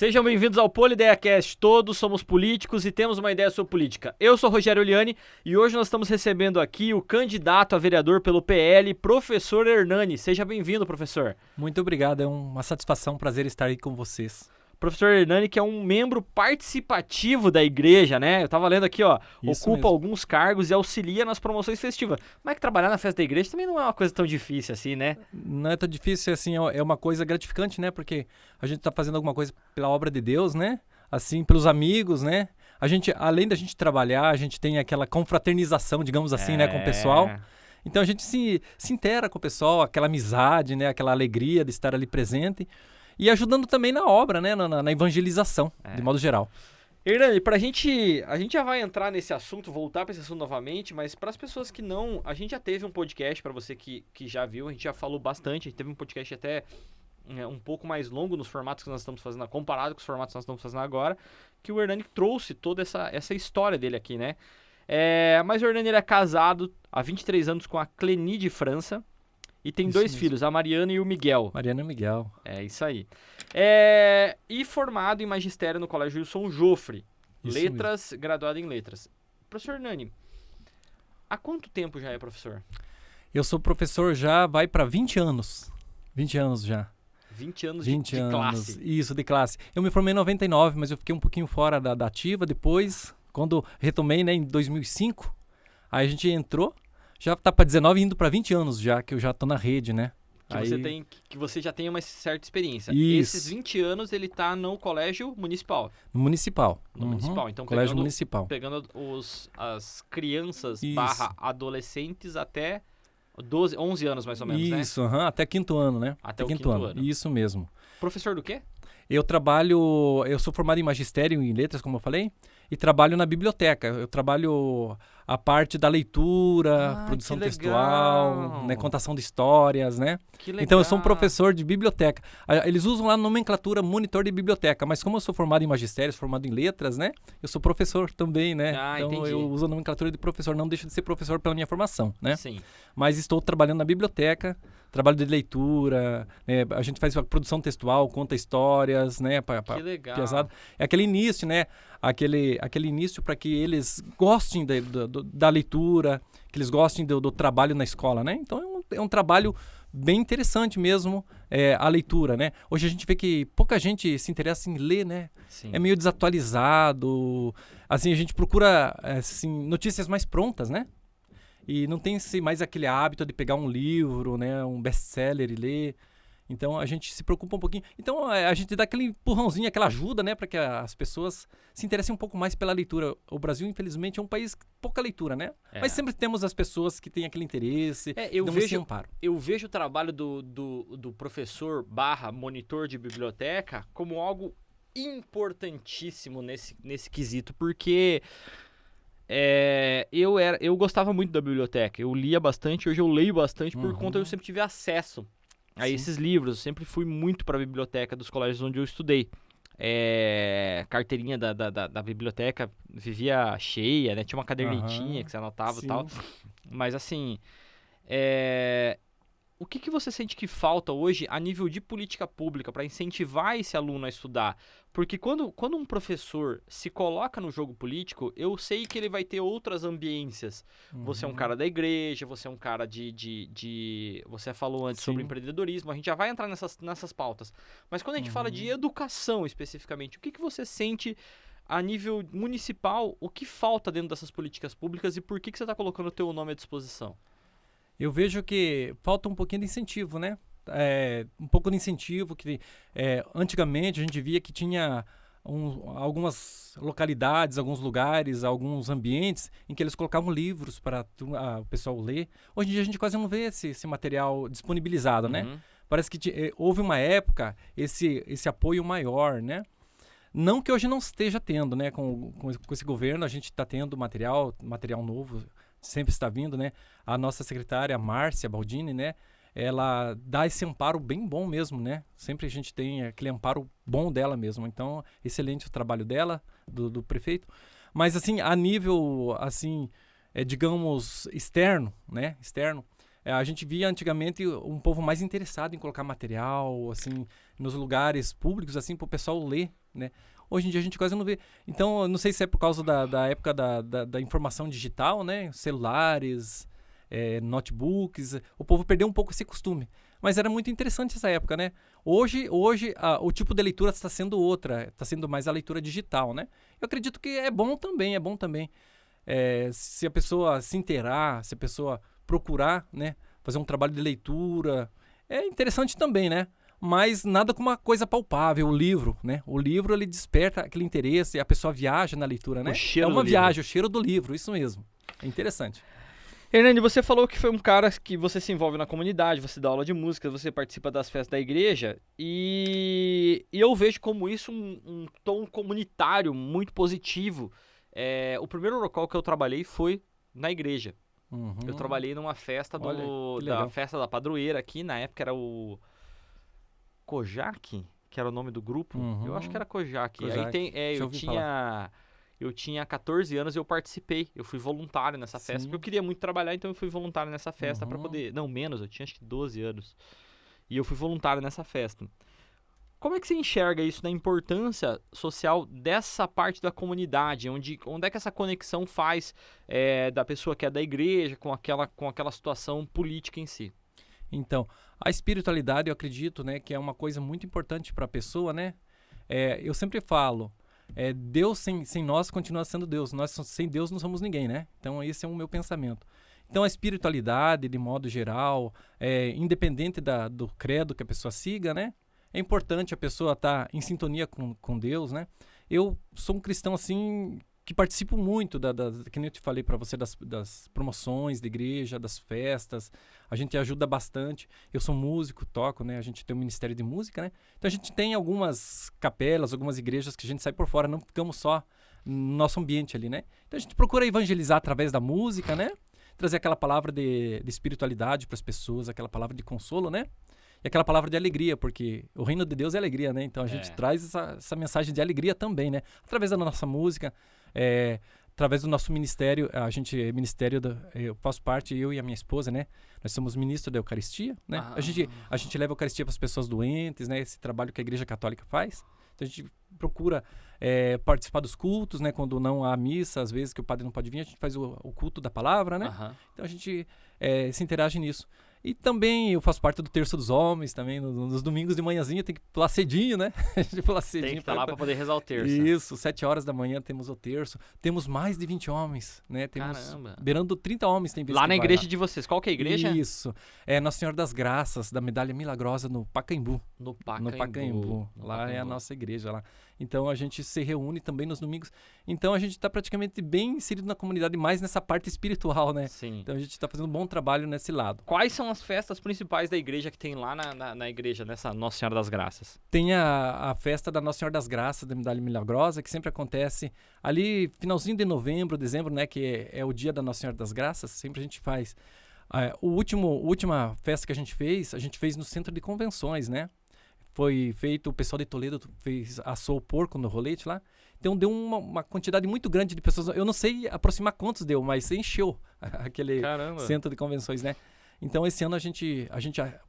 Sejam bem-vindos ao PolideaCast. Todos somos políticos e temos uma ideia sobre política. Eu sou Rogério Oliani e hoje nós estamos recebendo aqui o candidato a vereador pelo PL, professor Hernani. Seja bem-vindo, professor. Muito obrigado, é uma satisfação, um prazer estar aí com vocês. Professor Hernani, que é um membro participativo da igreja, né? Eu tava lendo aqui, ó, Isso ocupa mesmo. alguns cargos e auxilia nas promoções festivas. Mas é que trabalhar na festa da igreja também não é uma coisa tão difícil assim, né? Não é tão difícil assim, é uma coisa gratificante, né? Porque a gente está fazendo alguma coisa pela obra de Deus, né? Assim, pelos amigos, né? A gente, além da gente trabalhar, a gente tem aquela confraternização, digamos assim, né, com o pessoal. Então a gente se intera com o pessoal, aquela amizade, né? Aquela alegria de estar ali presente. E ajudando também na obra, né? Na evangelização, de modo geral. Hernani, a gente já vai entrar nesse assunto, voltar para esse assunto novamente, mas para as pessoas que não... A gente já teve um podcast, para você que já viu, a gente já falou bastante, a gente teve um podcast até um pouco mais longo nos formatos que nós estamos fazendo, comparado com os formatos que nós estamos fazendo agora, que o Hernani trouxe toda essa história dele aqui, né? Mas o Hernani ele é casado há 23 anos com a Cleni de França, e tem Isso dois mesmo. filhos, a Mariana e o Miguel. Mariana e Miguel. É isso aí. E formado em magistério no Colégio Wilson Joffre. Isso Letras, graduado em letras. Professor Hernani, há quanto tempo já é professor? Eu sou professor já, vai para 20 anos. 20 anos já. 20 anos 20 de anos. classe. Isso, de classe. Eu me formei em 99, mas eu fiquei um pouquinho fora da ativa depois, quando retomei, né, em 2005. Aí a gente entrou, já tá para 19 indo para 20 anos já, que eu já tô na rede, né? Que você já tem uma certa experiência. Isso. Esses 20 anos ele tá no colégio municipal. No municipal. No municipal. Então, Colégio municipal. pegando as crianças Isso. / adolescentes até 11 anos mais ou menos, né? Isso, até quinto ano, né? Até o quinto ano. Isso mesmo. Professor do quê? Eu sou formado em magistério e em letras, como eu falei, e trabalho na biblioteca. Eu trabalho a parte da leitura, produção que textual, legal. né, contação de histórias, né? Que legal. Então eu sou um professor de biblioteca. Eles usam lá a nomenclatura monitor de biblioteca, mas como eu sou formado em magistério, formado em letras, né? Eu sou professor também, né? Então entendi. eu uso a nomenclatura de professor, não deixo de ser professor pela minha formação, né? Sim. Mas estou trabalhando na biblioteca, trabalho de leitura, né? A gente faz a produção textual, conta histórias, né? Que legal. Pesado. É aquele início, né? Aquele início para que eles gostem da leitura, que eles gostem do trabalho na escola, né? Então é um trabalho bem interessante mesmo, a leitura, né? Hoje a gente vê que pouca gente se interessa em ler, né? Sim. É meio desatualizado, assim, a gente procura assim, notícias mais prontas, né? E não tem mais aquele hábito de pegar um livro, né, um best-seller e ler. Então a gente se preocupa um pouquinho. Então a gente dá aquele empurrãozinho, aquela ajuda, né, para que as pessoas se interessem um pouco mais pela leitura. O Brasil, infelizmente, é um país com pouca leitura, né? Mas sempre temos as pessoas que têm aquele interesse. Eu vejo o trabalho do professor / monitor de biblioteca como algo importantíssimo nesse quesito, porque eu gostava muito da biblioteca, eu lia bastante, hoje eu leio bastante por conta eu sempre tive acesso a esses livros, eu sempre fui muito para a biblioteca dos colégios onde eu estudei. Carteirinha da biblioteca vivia cheia, né? Tinha uma cadernetinha que você anotava e tal. Mas assim, o que você sente que falta hoje a nível de política pública para incentivar esse aluno a estudar? Porque quando um professor se coloca no jogo político, eu sei que ele vai ter outras ambiências. Você é um cara da igreja, você é um cara você falou antes sobre empreendedorismo, a gente já vai entrar nessas pautas. Mas quando a gente fala de educação especificamente, o que você sente a nível municipal, o que falta dentro dessas políticas públicas e por que você está colocando o teu nome à disposição? Eu vejo que falta um pouquinho de incentivo, né? Um pouco de incentivo que antigamente a gente via que tinha algumas localidades, alguns lugares, alguns ambientes em que eles colocavam livros para o pessoal ler. Hoje em dia a gente quase não vê esse material disponibilizado, né? Parece que houve uma época esse apoio maior, né? Não que hoje não esteja tendo, né? Com esse governo a gente está tendo material novo, sempre está vindo, né? A nossa secretária, Márcia Baldini, né? Ela dá esse amparo bem bom mesmo, né? Sempre a gente tem aquele amparo bom dela mesmo. Então, excelente o trabalho dela, do prefeito. Mas, assim, a nível, assim, digamos, externo, né? A gente via antigamente um povo mais interessado em colocar material, assim, nos lugares públicos, assim, para o pessoal ler, né? Hoje em dia a gente quase não vê. Então, eu não sei se é por causa da época da informação digital, né? Celulares, notebooks, o povo perdeu um pouco esse costume. Mas era muito interessante essa época, né? Hoje o tipo de leitura está sendo outra, está sendo mais a leitura digital, né? Eu acredito que é bom também, se a pessoa se inteirar, se a pessoa procurar, né? Fazer um trabalho de leitura, é interessante também, né? Mas nada como uma coisa palpável, o livro, né? O livro, ele desperta aquele interesse, a pessoa viaja na leitura, né? O cheiro é uma do viagem, o cheiro do livro, isso mesmo. É interessante. Hernani, você falou que foi um cara que você se envolve na comunidade, você dá aula de música, você participa das festas da igreja, e eu vejo como isso um tom comunitário muito positivo. O primeiro local que eu trabalhei foi na igreja. Uhum. Eu trabalhei numa festa Olha, que da legal. festa da padroeira aqui, na época era o Kojak, que era o nome do grupo. Uhum. Eu acho que era Kojak. Kojak. Aí Já ouvi falar. eu tinha 14 anos e eu participei. Eu fui voluntário nessa festa, Sim. porque eu queria muito trabalhar, então eu fui voluntário nessa festa pra Uhum. poder... Não, menos, eu tinha acho que 12 anos. E eu fui voluntário nessa festa. Como é que você enxerga isso da importância social dessa parte da comunidade? Onde é que essa conexão faz da pessoa que é da igreja com aquela situação política em si? Então, a espiritualidade, eu acredito, né, que é uma coisa muito importante para a pessoa, né? Eu sempre falo, Deus sem nós continua sendo Deus. Nós sem Deus não somos ninguém, né? Então, esse é o meu pensamento. Então, a espiritualidade, de modo geral, independente do credo que a pessoa siga, né? É importante a pessoa estar em sintonia com Deus, né? Eu sou um cristão, assim, que participo muito, que nem eu te falei para você, das promoções da igreja, das festas. A gente ajuda bastante. Eu sou músico, toco, né? A gente tem um ministério de música, né? Então a gente tem algumas capelas, algumas igrejas que a gente sai por fora, não ficamos só no nosso ambiente ali, né? Então a gente procura evangelizar através da música, né? Trazer aquela palavra de espiritualidade para as pessoas, aquela palavra de consolo, né? E aquela palavra de alegria, porque o reino de Deus é alegria, né? Então a gente traz essa mensagem de alegria também, né? Através da nossa música, através do nosso ministério, eu faço parte, eu e a minha esposa, né? Nós somos ministros da Eucaristia, né? A gente leva a Eucaristia para as pessoas doentes, né? Esse trabalho que a Igreja Católica faz. Então a gente procura participar dos cultos, né? Quando não há missa, às vezes que o padre não pode vir, a gente faz o culto da palavra, né? Então a gente se interage nisso. E também eu faço parte do Terço dos Homens, também nos domingos de manhãzinha tem que pular cedinho, né? A gente pula cedinho. Tem que estar lá para poder rezar o terço. Isso, 7 horas da manhã temos o terço. Temos mais de 20 homens, né? Temos Caramba. beirando 30 homens tem vezes Lá que na vai igreja lá. de vocês, qual que é a igreja? Isso, Nossa Senhora das Graças, da Medalha Milagrosa no Pacaembu. No Pacaembu. No Pacaembu. Lá é a nossa igreja lá. Então a gente se reúne também nos domingos. Então a gente está praticamente bem inserido na comunidade, mais nessa parte espiritual, né? Sim. Então a gente está fazendo um bom trabalho nesse lado. Quais são as festas principais da igreja que tem lá na igreja, nessa Nossa Senhora das Graças? Tem a festa da Nossa Senhora das Graças, da Medalha Milagrosa, que sempre acontece ali finalzinho de novembro, dezembro, né? Que é o dia da Nossa Senhora das Graças. Sempre a gente faz. A última festa que a gente fez no centro de convenções, né? Foi feito, o pessoal de Toledo assou o porco no rolete lá. Então deu uma quantidade muito grande de pessoas. Eu não sei aproximar quantos deu, mas encheu aquele centro de convenções, né? Então esse ano a gente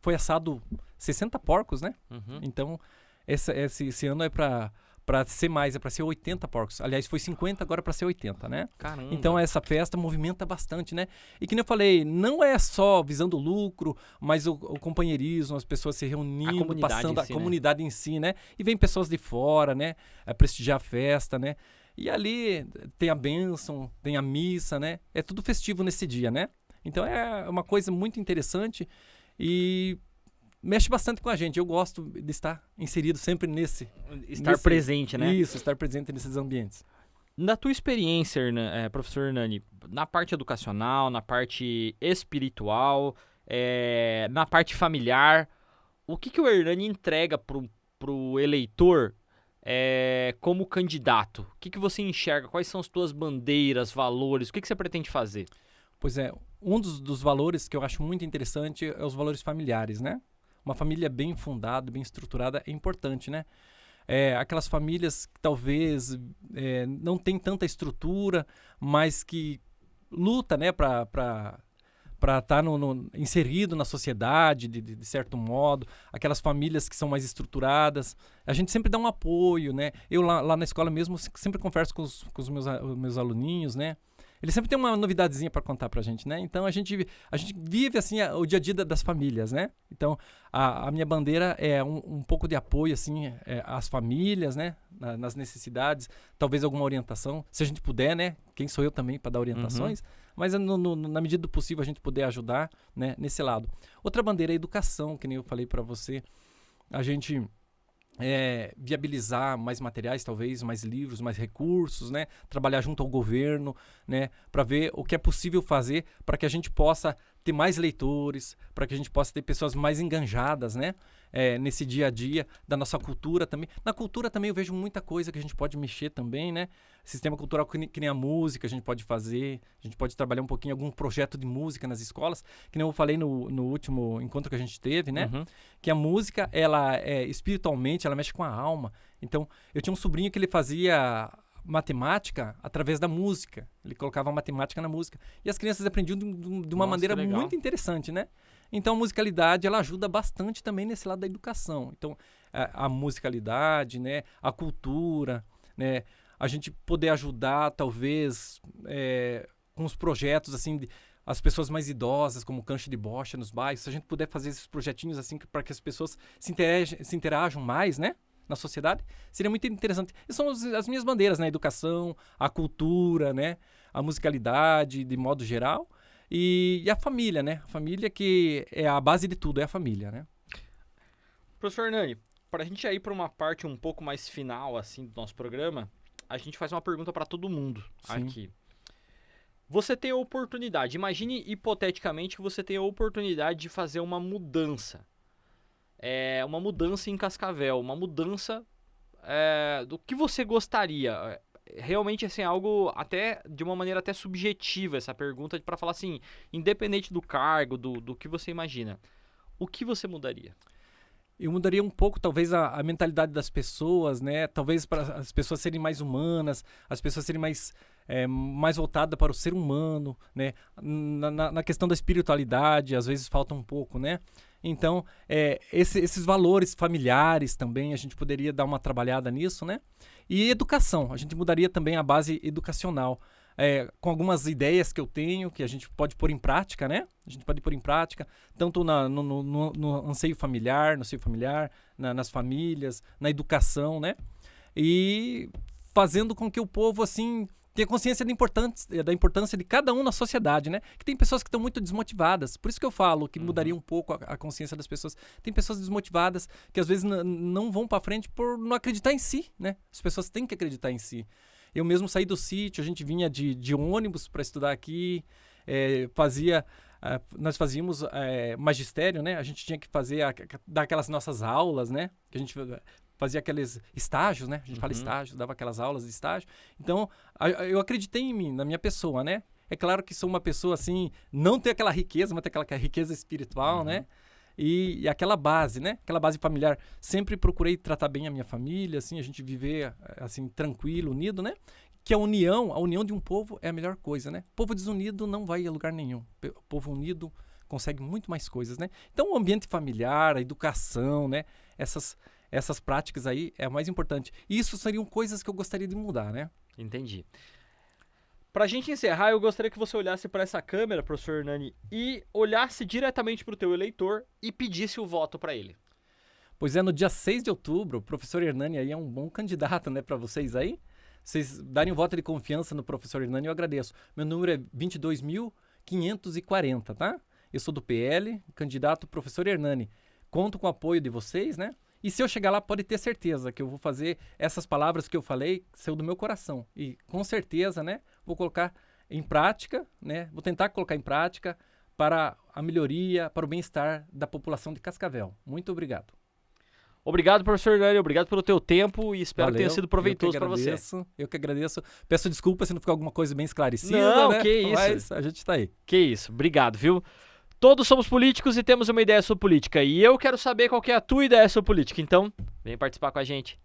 foi assado 60 porcos, né? Uhum. Então esse ano é para ser mais, é para ser 80 porcos. Aliás, foi 50, agora é para ser 80, né? Caramba. Então essa festa movimenta bastante, né? E que nem eu falei, não é só visando o lucro, mas o companheirismo, as pessoas se reunindo, passando a comunidade em si, né? E vem pessoas de fora, né? Prestigiar a festa, né? E ali tem a bênção, tem a missa, né? É tudo festivo nesse dia, né? Então é uma coisa muito interessante e mexe bastante com a gente. Eu gosto de estar inserido sempre Estar presente, né? Isso, estar presente nesses ambientes. Na tua experiência, professor Hernani, na parte educacional, na parte espiritual, na parte familiar, o que o Hernani entrega pro eleitor como candidato? O que você enxerga? Quais são as tuas bandeiras, valores? O que você pretende fazer? Pois é, um dos valores que eu acho muito interessante é os valores familiares, né? Uma família bem fundada, bem estruturada é importante, né? Aquelas famílias que talvez não tem tanta estrutura, mas que luta, né, para para estar inserido na sociedade, de certo modo, aquelas famílias que são mais estruturadas. A gente sempre dá um apoio, né? Eu lá na escola mesmo sempre converso com os meus aluninhos, né? Eles sempre têm uma novidadezinha para contar pra gente, né? Então a gente vive assim o dia a dia das famílias, né? Então a minha bandeira é um pouco de apoio assim às famílias, né? Nas necessidades, talvez alguma orientação, se a gente puder, né? Quem sou eu também para dar orientações? Mas na medida do possível a gente puder ajudar, né? Nesse lado. Outra bandeira é a educação, que nem eu falei para você. A gente viabilizar mais materiais, talvez, mais livros, mais recursos, né? Trabalhar junto ao governo, né? Para ver o que é possível fazer para que a gente possa ter mais leitores, para que a gente possa ter pessoas mais enganjadas, né? Nesse dia a dia da nossa cultura também. Na cultura também eu vejo muita coisa que a gente pode mexer também, né? Sistema cultural que nem a música a gente pode fazer, a gente pode trabalhar um pouquinho algum projeto de música nas escolas, que nem eu falei no último encontro que a gente teve, né? Que a música, ela espiritualmente, ela mexe com a alma. Então, eu tinha um sobrinho que ele fazia matemática através da música. Ele colocava a matemática na música. E as crianças aprendiam de uma maneira muito interessante, né? Então, a musicalidade, ela ajuda bastante também nesse lado da educação. Então, a musicalidade, né? A cultura, né? A gente poder ajudar, talvez, com os projetos, assim, as pessoas mais idosas, como cancha de bocha nos bairros, se a gente puder fazer esses projetinhos, assim, para que as pessoas se interajam mais, né? Na sociedade, seria muito interessante. E são as minhas bandeiras, né? A educação, a cultura, né? A musicalidade, de modo geral. E a família, né? A família que é a base de tudo, é a família, né? Professor Hernani, para a gente ir para uma parte um pouco mais final, assim, do nosso programa, a gente faz uma pergunta para todo mundo aqui. Você tem a oportunidade, imagine hipoteticamente que você tem a oportunidade de fazer uma mudança. Uma mudança em Cascavel, uma mudança do que você gostaria. Realmente, assim, algo até de uma maneira até subjetiva, essa pergunta, para falar assim, independente do cargo, do que você imagina, o que você mudaria? Eu mudaria um pouco, talvez, a mentalidade das pessoas, né? Talvez para as pessoas serem mais humanas, as pessoas serem mais voltadas para o ser humano, né? Na questão da espiritualidade, às vezes falta um pouco, né? Então, esses valores familiares também, a gente poderia dar uma trabalhada nisso, né? E educação, a gente mudaria também a base educacional, com algumas ideias que eu tenho, que a gente pode pôr em prática, né? A gente pode pôr em prática, tanto no anseio familiar, nas famílias, na educação, né? E fazendo com que o povo, assim, tenha consciência da importância de cada um na sociedade, né? Que tem pessoas que estão muito desmotivadas. Por isso que eu falo que mudaria um pouco a consciência das pessoas. Tem pessoas desmotivadas que às vezes não vão para frente por não acreditar em si, né? As pessoas têm que acreditar em si. Eu mesmo saí do sítio, a gente vinha de ônibus para estudar aqui, nós fazíamos magistério, né? A gente tinha que dar aquelas nossas aulas, né? Que a gente fazia aqueles estágios, né? A gente fala estágio, dava aquelas aulas de estágio. Então, eu acreditei em mim, na minha pessoa, né? É claro que sou uma pessoa, assim, não tem aquela riqueza, mas tem aquela riqueza espiritual, né? E aquela base, né? Aquela base familiar. Sempre procurei tratar bem a minha família, assim, a gente viver, assim, tranquilo, unido, né? Que a união de um povo é a melhor coisa, né? Povo desunido não vai a lugar nenhum. Povo unido consegue muito mais coisas, né? Então, o ambiente familiar, a educação, né? Essas práticas aí é a mais importante. E isso seriam coisas que eu gostaria de mudar, né? Entendi. Pra gente encerrar, eu gostaria que você olhasse para essa câmera, professor Hernani, e olhasse diretamente para o teu eleitor e pedisse o voto para ele. Pois no dia 6 de outubro, o professor Hernani aí é um bom candidato, né, para vocês aí. Vocês darem um voto de confiança no professor Hernani, eu agradeço. Meu número é 22.540, tá? Eu sou do PL, candidato professor Hernani. Conto com o apoio de vocês, né? E se eu chegar lá, pode ter certeza que eu vou fazer essas palavras que eu falei, saiu do meu coração. E com certeza, né, vou colocar em prática, né? Vou tentar colocar em prática para a melhoria, para o bem-estar da população de Cascavel. Muito obrigado. Obrigado, professor Hernani, obrigado pelo teu tempo e espero que tenha sido proveitoso para você. Eu que agradeço. Peço desculpa se não ficou alguma coisa bem esclarecida, não, né? Que isso. Mas a gente está aí. Que isso, obrigado, viu? Todos somos políticos e temos uma ideia sobre política. E eu quero saber qual que é a tua ideia sobre política. Então, vem participar com a gente.